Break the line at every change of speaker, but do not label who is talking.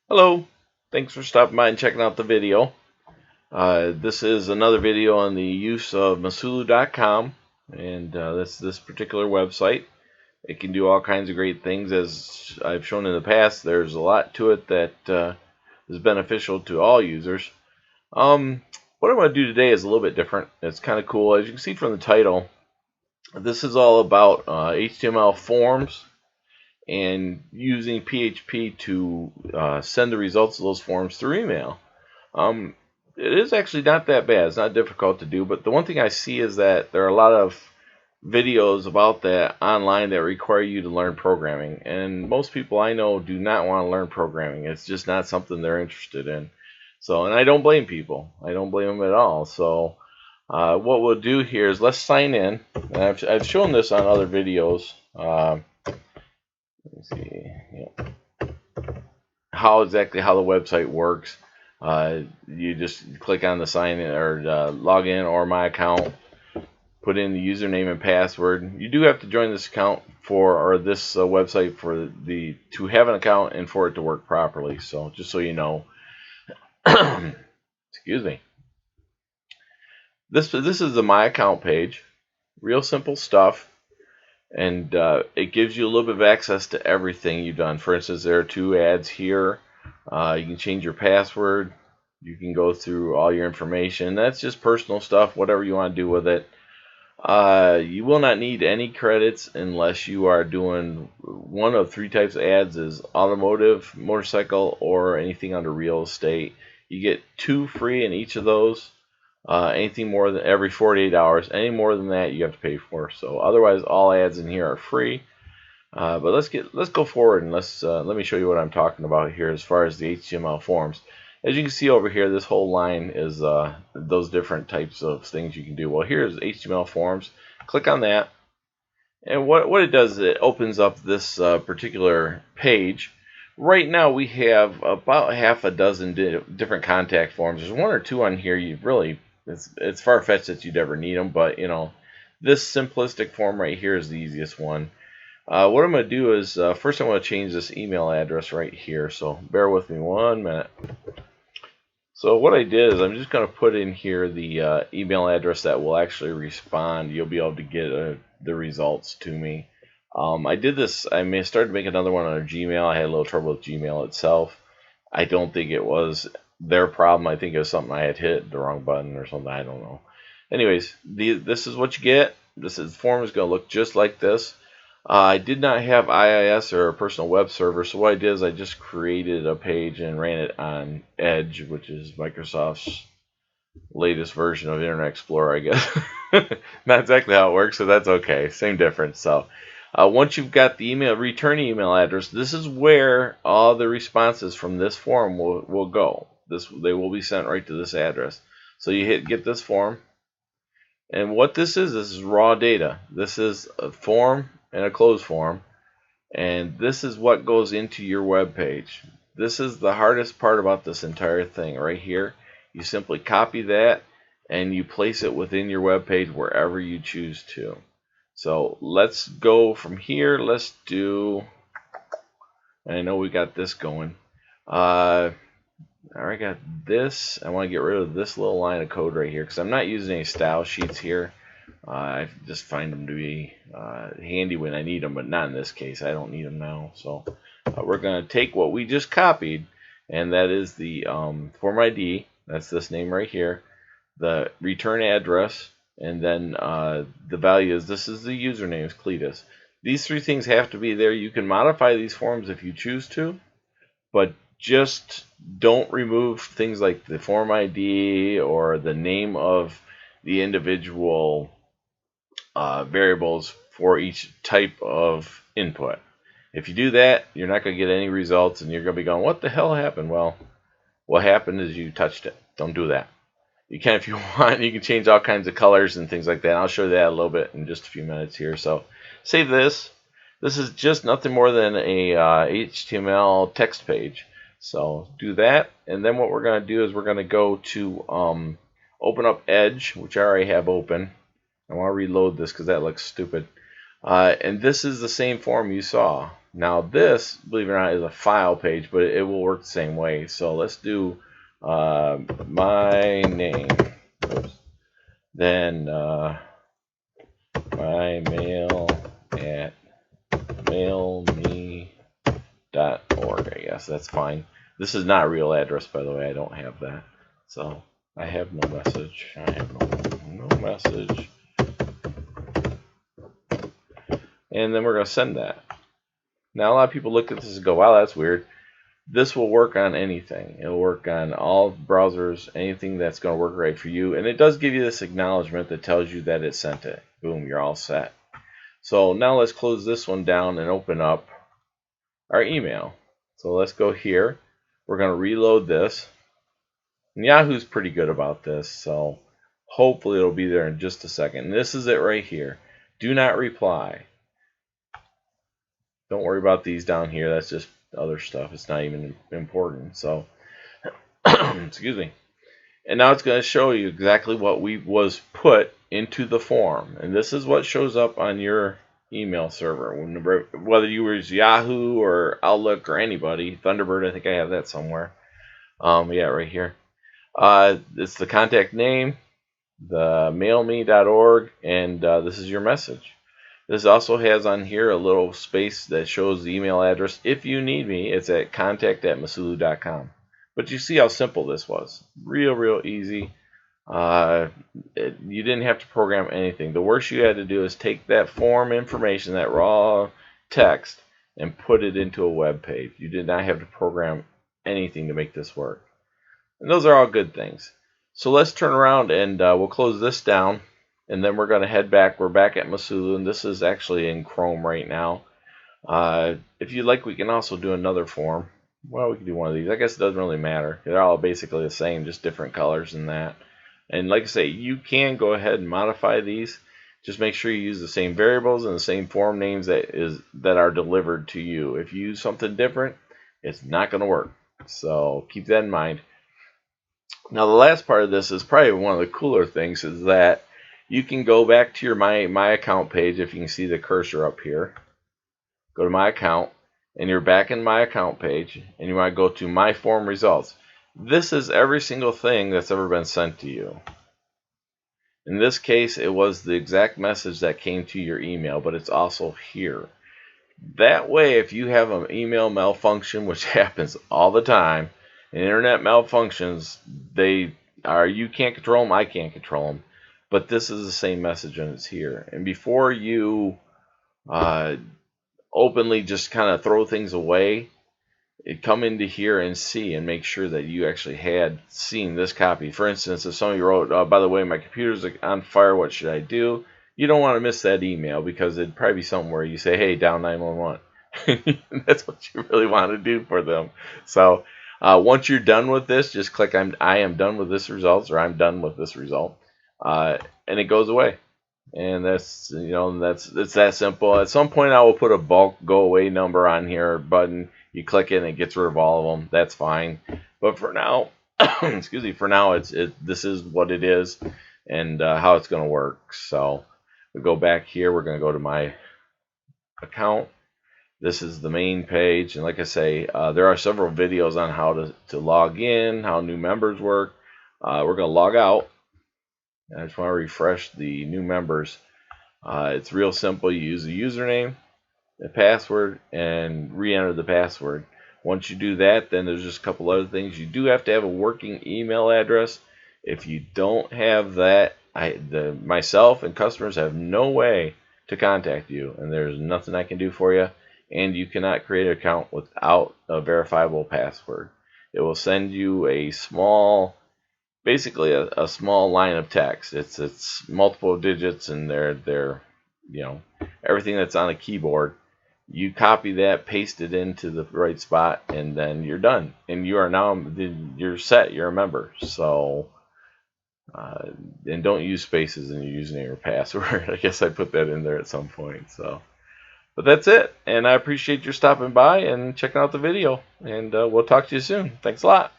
Hello, thanks for stopping by and checking out the video. This is another video on the use of Missulu.com, and this particular website. It can do all kinds of great things, as I've shown in the past. There's a lot to it that is beneficial to all users. What I'm going to do today is a little bit different. It's kind of cool. As you can see from the title, this is all about HTML forms and using PHP to send the results of those forms through email. It is actually not that bad. It's not difficult to do, but the one thing I see is that there are a lot of videos about that online that require you to learn programming, and most people I know do not want to learn programming. It's just not something they're interested in. So, and I don't blame people. I don't blame them at all. So, what we'll do here is let's sign in. And I've shown this on other videos. Let's see, how exactly how the website works. You just click on the sign in or log in or my account, put in the username and password. You do have to join this account or this website to have an account and for it to work properly. So just so you know, excuse me. This is the my account page. Real simple stuff. And it gives you a little bit of access to everything you've done. For instance, there are 2 ads here. You can change your password. You can go through all your information. That's just personal stuff, whatever you want to do with it. You will not need any credits unless you are doing one of 3 types of ads: is automotive, motorcycle, or anything under real estate. You get 2 free in each of those. Anything more than every 48 hours, any more than that, you have to pay for. So otherwise, all ads in here are free. But let's go forward and let me show you what I'm talking about here as far as the HTML forms. As you can see over here, this whole line is those different types of things you can do. Well, here's HTML forms. Click on that, and what it does is it opens up this particular page. Right now we have about half a dozen different contact forms. There's 1 or 2 on here you really it's far-fetched that you'd ever need them, but this simplistic form right here is the easiest one. What I'm going to do is first I'm going to change this email address right here, so bear with me 1 minute. So what I did is I'm just going to put in here the email address that will actually respond. You'll be able to get the results to me. I did this, I started to make another one on Gmail. I had a little trouble with Gmail itself. I don't think it was their problem. I think it was something I had hit the wrong button or something. I don't know. Anyways, this is what you get. The form is going to look just like this. I did not have IIS or a personal web server, so what I did is I just created a page and ran it on Edge, which is Microsoft's latest version of Internet Explorer, I guess. Not exactly how it works, so that's okay. Same difference. So once you've got the return email address, this is where all the responses from this form will go. They will be sent right to this address. So you hit get this form, and what this is raw data. This is a form and a closed form, and this is what goes into your web page. This is the hardest part about this entire thing right here. You simply copy that and you place it within your web page wherever you choose to. So let's go from here. Let's do, I know we got this going. I already got this. I want to get rid of this little line of code right here because I'm not using any style sheets here. I just find them to be handy when I need them, but not in this case. I don't need them now. So we're going to take what we just copied, and that is the form ID. That's this name right here. The return address, and then the value is, this is the username, is Cletus. These 3 things have to be there. You can modify these forms if you choose to, but just don't remove things like the form ID or the name of the individual variables for each type of input. If you do that, you're not going to get any results, and you're going to be going, what the hell happened? Well, what happened is you touched it. Don't do that. You can, if you want, you can change all kinds of colors and things like that. I'll show you that a little bit in just a few minutes here. So save this. This is just nothing more than a HTML text page. So do that, and then what we're going to do is we're going to go to open up Edge, which I already have open. I want to reload this because that looks stupid. And this is the same form you saw. Now this, believe it or not, is a file page, but it will work the same way. So let's do my name. Oops. Then my mail at mailme.org. I guess that's fine. This is not a real address, by the way. I don't have that. So I have no message. I have no message. And then we're going to send that. Now, a lot of people look at this and go, wow, that's weird. This will work on anything. It'll work on all browsers, anything that's going to work right for you. And it does give you this acknowledgement that tells you that it sent it. Boom, you're all set. So now let's close this one down and open up our email. So let's go here. We're going to reload this. And Yahoo's pretty good about this, so hopefully it'll be there in just a second. And this is it right here. Do not reply. Don't worry about these down here. That's just other stuff. It's not even important. So, excuse me. And now it's going to show you exactly what was put into the form. And this is what shows up on your email server. Whether you use Yahoo or Outlook or anybody. Thunderbird, I think I have that somewhere. Yeah, right here. It's the contact name, the mailme.org, and this is your message. This also has on here a little space that shows the email address. If you need me, it's at contact@missulu.com. But you see how simple this was. Real easy. You didn't have to program anything. The worst you had to do is take that form information, that raw text, and put it into a web page. You did not have to program anything to make this work. And those are all good things. So let's turn around and we'll close this down. And then we're going to head back. We're back at Missulu, and this is actually in Chrome right now. If you'd like, we can also do another form. Well, we can do one of these. I guess it doesn't really matter. They're all basically the same, just different colors and that. And like I say, you can go ahead and modify these. Just make sure you use the same variables and the same form names that are delivered to you. If you use something different, it's not going to work. So keep that in mind. Now, the last part of this is probably one of the cooler things, is that you can go back to your My Account page. If you can see the cursor up here, go to My Account, and you're back in My Account page, and you want to go to My Form Results. This is every single thing that's ever been sent to you. In this case, it was the exact message that came to your email, but it's also here. That way, if you have an email malfunction, which happens all the time, and internet malfunctions, you can't control them, I can't control them. But this is the same message and it's here. And before you openly just kind of throw things away, come into here and see and make sure that you actually had seen this copy. For instance, if somebody wrote, by the way, my computer's on fire, what should I do? You don't want to miss that email, because it'd probably be something where you say, hey, down 911. That's what you really want to do for them. So once you're done with this, just click I am done with this result, or I'm done with this result. And it goes away, and it's that simple. At some point, I will put a bulk go away number on here button. You click it, and it gets rid of all of them. That's fine. But for now, excuse me. For now, this is what it is, and how it's going to work. So we go back here. We're going to go to My Account. This is the main page, and like I say, there are several videos on how to log in, how new members work. We're going to log out. I just want to refresh the new members. It's real simple. You use the username, the password, and re-enter the password. Once you do that, then there's just a couple other things. You do have to have a working email address. If you don't have that, myself and customers have no way to contact you, and there's nothing I can do for you. And you cannot create an account without a verifiable password. It will send you a small, basically a small line of text. It's multiple digits, and they're everything that's on a keyboard. You copy that, paste it into the right spot, and then you're done. And you're set. You're a member. So and don't use spaces in your username or password. I guess I put that in there at some point. So, but that's it. And I appreciate your stopping by and checking out the video. And we'll talk to you soon. Thanks a lot.